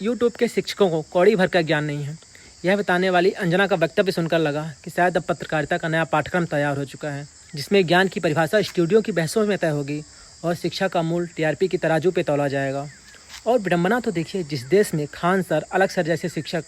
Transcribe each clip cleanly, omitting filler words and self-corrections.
YouTube के शिक्षकों को कौड़ी भर का ज्ञान नहीं है। यह बताने वाली अंजना का वक्तव्य सुनकर लगा कि शायद अब पत्रकारिता का नया पाठ्यक्रम तैयार हो चुका है, जिसमें ज्ञान की परिभाषा स्टूडियो की बहसों में तय होगी और शिक्षा का मूल टीआरपी की तराजू पे तौला जाएगा। और विडंबना तो देखिए, जिस देश में खान सर, अलग सर जैसे शिक्षक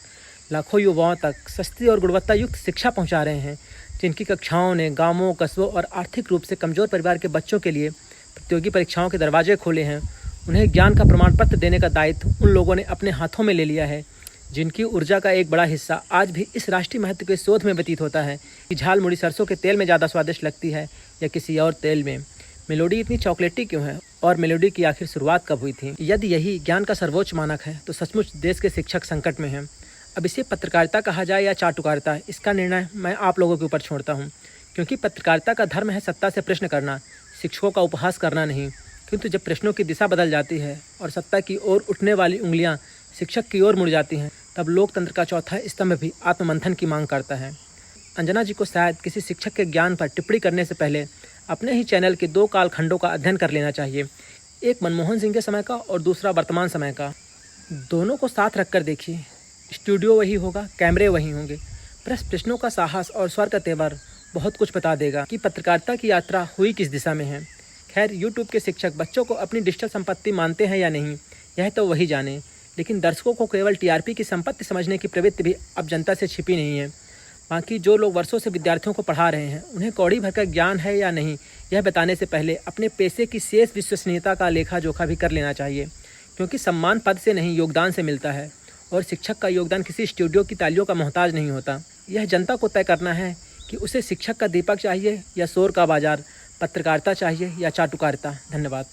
लाखों युवाओं तक सस्ती और गुणवत्ता युक्त शिक्षा पहुंचा रहे हैं, जिनकी कक्षाओं ने गांवों, कस्बों और आर्थिक रूप से कमजोर परिवार के बच्चों के लिए प्रतियोगी परीक्षाओं के दरवाजे खोले हैं, उन्हें ज्ञान का प्रमाण पत्र देने का दायित्व उन लोगों ने अपने हाथों में ले लिया है, जिनकी ऊर्जा का एक बड़ा हिस्सा आज भी इस राष्ट्रीय महत्व के शोध में व्यतीत होता है कि झाल मुड़ी सरसों के तेल में ज़्यादा स्वादिष्ट लगती है या किसी और तेल में। मेलोडी इतनी चॉकलेटी क्यों है और मेलोडी की आखिर शुरुआत कब हुई थी? यदि यही ज्ञान का सर्वोच्च मानक है तो सचमुच देश के शिक्षक संकट में हैं। अब इसे पत्रकारिता कहा जाए या चाटुकारिता, इसका निर्णय मैं आप लोगों के ऊपर छोड़ता हूँ, क्योंकि पत्रकारिता का धर्म है सत्ता से प्रश्न करना, शिक्षकों का उपहास करना नहीं। किंतु जब प्रश्नों की दिशा बदल जाती है और सत्ता की ओर उठने वाली उंगलियां शिक्षक की ओर मुड़ जाती हैं, तब लोकतंत्र का चौथा स्तंभ भी आत्ममंथन की मांग करता है। अंजना जी को शायद किसी शिक्षक के ज्ञान पर टिप्पणी करने से पहले अपने ही चैनल के 2 कालखंडों का अध्ययन कर लेना चाहिए, एक मनमोहन सिंह के समय का और दूसरा वर्तमान समय का। दोनों को साथ रखकर देखिए, स्टूडियो वही होगा, कैमरे वही होंगे, प्रश्नों का साहस और स्वर का तेवर बहुत कुछ बता देगा कि पत्रकारिता की यात्रा हुई किस दिशा में है। खैर, यूट्यूब के शिक्षक बच्चों को अपनी डिजिटल संपत्ति मानते हैं या नहीं, यह तो वही जाने, लेकिन दर्शकों को केवल टीआरपी की संपत्ति समझने की प्रवृत्ति भी अब जनता से छिपी नहीं है। बाकी जो लोग वर्षों से विद्यार्थियों को पढ़ा रहे हैं, उन्हें कौड़ी भर का ज्ञान है या नहीं, यह बताने से पहले अपने पेशे की शेष विश्वसनीयता का लेखा जोखा भी कर लेना चाहिए, क्योंकि सम्मान पद से नहीं योगदान से मिलता है और शिक्षक का योगदान किसी स्टूडियो की तालियों का मोहताज नहीं होता। यह जनता को तय करना है कि उसे शिक्षक का दीपक चाहिए या शोर का बाजार, पत्रकारिता चाहिए या चाटुकारिता। धन्यवाद।